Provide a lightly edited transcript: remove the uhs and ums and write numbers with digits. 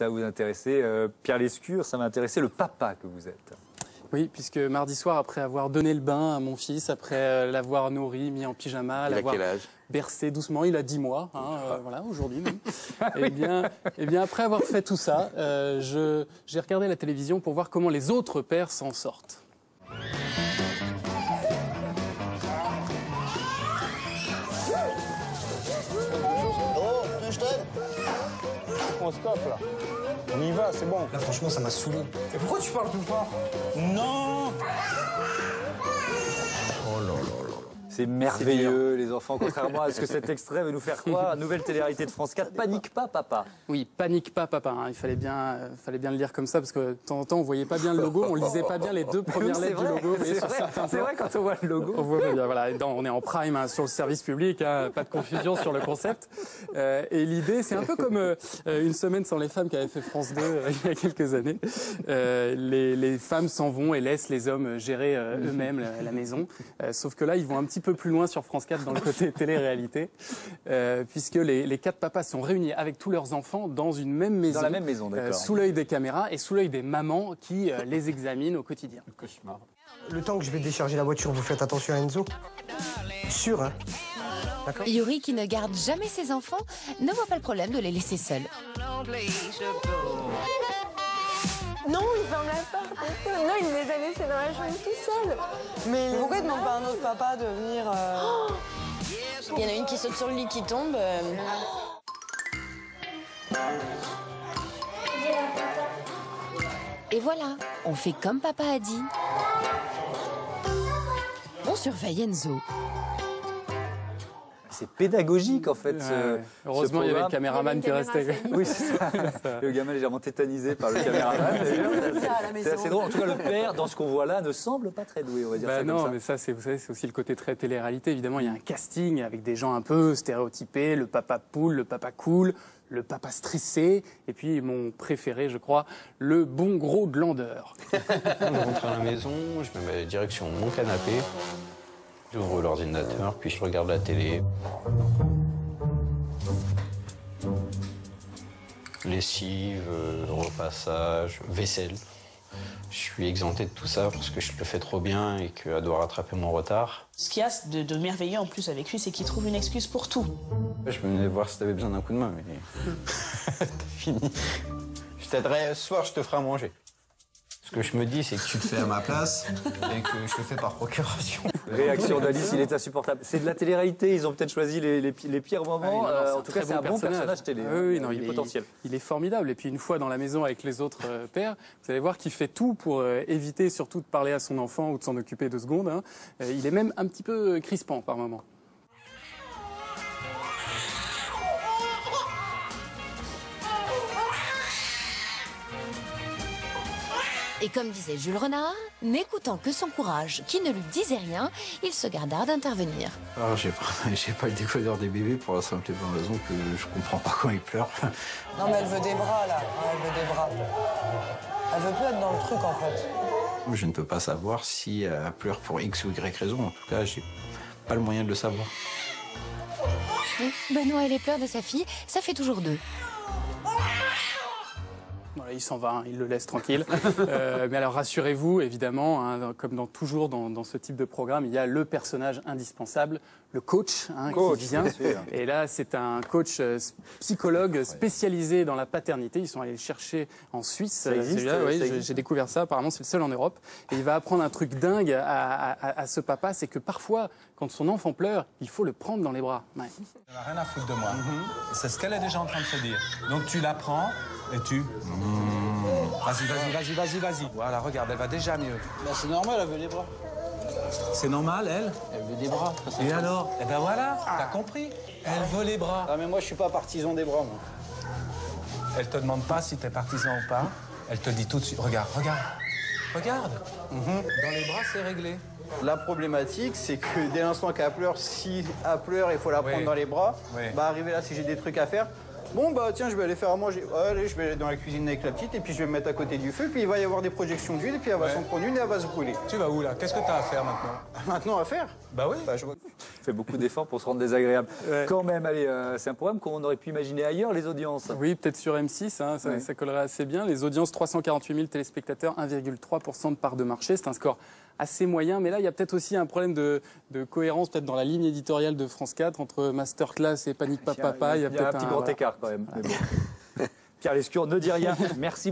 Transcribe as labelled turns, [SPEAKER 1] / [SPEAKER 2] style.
[SPEAKER 1] ça va vous intéresser. Pierre Lescure, ça va intéresser le papa que vous êtes.
[SPEAKER 2] Oui, puisque mardi soir, après avoir donné le bain à mon fils, après l'avoir nourri, mis en pyjama, l'avoir bercé doucement, il a 10 mois, voilà, aujourd'hui même. Eh bien, après avoir fait tout ça, j'ai regardé la télévision pour voir comment les autres pères s'en sortent.
[SPEAKER 3] Oh, je t'aide.
[SPEAKER 4] On stoppe là. On y va, c'est bon.
[SPEAKER 3] Là, franchement, ça m'a saoulé.
[SPEAKER 4] Et pourquoi tu parles tout fort? Non.
[SPEAKER 3] Oh là là là.
[SPEAKER 1] C'est merveilleux, les enfants, contrairement à ce que cet extrait veut nous faire croire. Nouvelle télé-réalité de France 4, Panique pas, papa.
[SPEAKER 2] Oui, Panique pas, papa. Il fallait bien le lire comme ça, parce que de temps en temps, on voyait pas bien le logo, on lisait pas bien les deux premières lettres du logo.
[SPEAKER 1] C'est vrai, quand on voit le logo.
[SPEAKER 2] On voit bien, voilà. On est en prime sur le service public, pas de confusion sur le concept. Et l'idée, c'est un peu comme Une semaine sans les femmes qu'avait fait France 2 il y a quelques années. Les femmes s'en vont et laissent les hommes gérer eux-mêmes la maison. Sauf que là, ils vont un petit peu plus loin sur France 4 dans le côté télé-réalité, puisque les 4 papas sont réunis avec tous leurs enfants dans une même maison.
[SPEAKER 1] Dans la même maison, d'accord.
[SPEAKER 2] Sous l'œil des caméras et sous l'œil des mamans qui les examinent au quotidien.
[SPEAKER 4] Cauchemar.
[SPEAKER 3] Le temps que je vais décharger la voiture, vous faites attention à Enzo. Sûr, hein? D'accord.
[SPEAKER 5] Yuri, qui ne garde jamais ses enfants, ne voit pas le problème de les laisser seuls.
[SPEAKER 6] Non, il ferme la porte. Non, il les a laissés dans la chambre tout seul. Mais pourquoi il demande pas à un autre papa de venir
[SPEAKER 7] Il y en a une qui saute sur le lit, qui tombe.
[SPEAKER 5] Et voilà, on fait comme papa a dit. On surveille Enzo.
[SPEAKER 1] C'est pédagogique, en fait.
[SPEAKER 2] Heureusement, il y avait le caméraman qui restait.
[SPEAKER 1] Oui, c'est ça. Le gamin légèrement tétanisé par le caméraman. C'est assez drôle. En tout cas, le père, dans ce qu'on voit là, ne semble pas très doué, on va dire ça comme ça.
[SPEAKER 2] Non, mais ça, vous savez, c'est aussi le côté très télé-réalité. Évidemment, il y a un casting avec des gens un peu stéréotypés, le papa poule, le papa cool, le papa stressé, et puis mon préféré, je crois, le bon gros glandeur.
[SPEAKER 8] Je rentre à la maison, je me mets direction mon canapé. J'ouvre l'ordinateur, puis je regarde la télé. Lessive, repassage, vaisselle. Je suis exempté de tout ça parce que je le fais trop bien et qu'elle doit rattraper mon retard.
[SPEAKER 9] Ce qu'il y a de merveilleux en plus avec lui, c'est qu'il trouve une excuse pour tout.
[SPEAKER 8] Je venais voir si t'avais besoin d'un coup de main, mais t'as fini. Je t'aiderai, ce soir je te ferai à manger. Ce que je me dis, c'est que tu te fais à ma place et que je le fais par procuration.
[SPEAKER 1] Réaction d'Alice, il est insupportable. C'est de la télé-réalité, ils ont peut-être choisi les pires moments. En tout cas, c'est un bon personnage télé.
[SPEAKER 2] Oui, non,
[SPEAKER 1] il est potentiel.
[SPEAKER 2] Il est formidable. Et puis une fois dans la maison avec les autres pères, vous allez voir qu'il fait tout pour éviter surtout de parler à son enfant ou de s'en occuper 2 secondes. Il est même un petit peu crispant par moments.
[SPEAKER 5] Et comme disait Jules Renard, n'écoutant que son courage, qui ne lui disait rien, il se garda d'intervenir.
[SPEAKER 8] Alors, j'ai pas le décodeur des bébés pour la simple et bonne raison que je comprends pas quand ils pleurent.
[SPEAKER 6] Non, mais elle veut des bras, là. Elle veut des bras. Elle veut plus être dans le truc, en fait.
[SPEAKER 8] Je ne peux pas savoir si elle pleure pour X ou Y raison. En tout cas, j'ai pas le moyen de le savoir.
[SPEAKER 5] Benoît et les pleurs de sa fille, ça fait toujours 2.
[SPEAKER 2] Voilà, il s'en va, il le laisse tranquille. Mais alors rassurez-vous, évidemment, comme toujours dans ce type de programme, il y a le personnage indispensable, le coach, qui vient. Et là, c'est un coach psychologue spécialisé dans la paternité. Ils sont allés le chercher en Suisse.
[SPEAKER 1] Ça existe,
[SPEAKER 2] oui, j'ai découvert ça. Apparemment, c'est le seul en Europe. Et il va apprendre un truc dingue à ce papa, c'est que parfois, quand son enfant pleure, il faut le prendre dans les bras. Ouais.
[SPEAKER 4] Elle n'a rien à foutre de moi. C'est ce qu'elle est déjà en train de se dire. Donc tu la prends et tu... Vas-y. Voilà, regarde, elle va déjà mieux.
[SPEAKER 3] Bah, c'est normal, elle veut les bras.
[SPEAKER 4] C'est normal, elle?
[SPEAKER 3] Elle veut des bras.
[SPEAKER 4] Et alors? Eh ben voilà, t'as compris. Elle veut les bras.
[SPEAKER 3] Ah, mais moi, je suis pas partisan des bras, moi.
[SPEAKER 4] Elle te demande pas si t'es partisan ou pas. Elle te dit tout de suite, regarde. Dans les bras, c'est réglé.
[SPEAKER 8] La problématique, c'est que dès l'instant qu'elle pleure, si elle pleure, il faut la prendre dans les bras.
[SPEAKER 4] Oui.
[SPEAKER 8] Bah, arrivé là, si j'ai des trucs à faire, Bon, bah tiens, je vais aller faire à manger. Allez, je vais aller dans la cuisine avec la petite et puis je vais me mettre à côté du feu. Puis il va y avoir des projections d'huile et puis elle va s'en prendre une et elle va se brûler.
[SPEAKER 4] Tu vas où là? Qu'est-ce que t'as à faire maintenant?
[SPEAKER 8] Maintenant à faire?
[SPEAKER 4] Bah oui.
[SPEAKER 8] Bah, je vois.
[SPEAKER 1] Fait beaucoup d'efforts pour se rendre désagréable. Quand même, allez, c'est un programme qu'on aurait pu imaginer ailleurs, les audiences.
[SPEAKER 2] Oui, peut-être sur M6, hein, ça collerait assez bien. Les audiences, 348 000 téléspectateurs, 1,3% de part de marché. C'est un score assez moyen, mais là, il y a peut-être aussi un problème de cohérence, peut-être dans la ligne éditoriale de France 4, entre Masterclass et Panique Pas Papa.
[SPEAKER 1] Il y a un petit grand écart quand même. Mais bon. Pierre Lescure ne dit rien. Merci.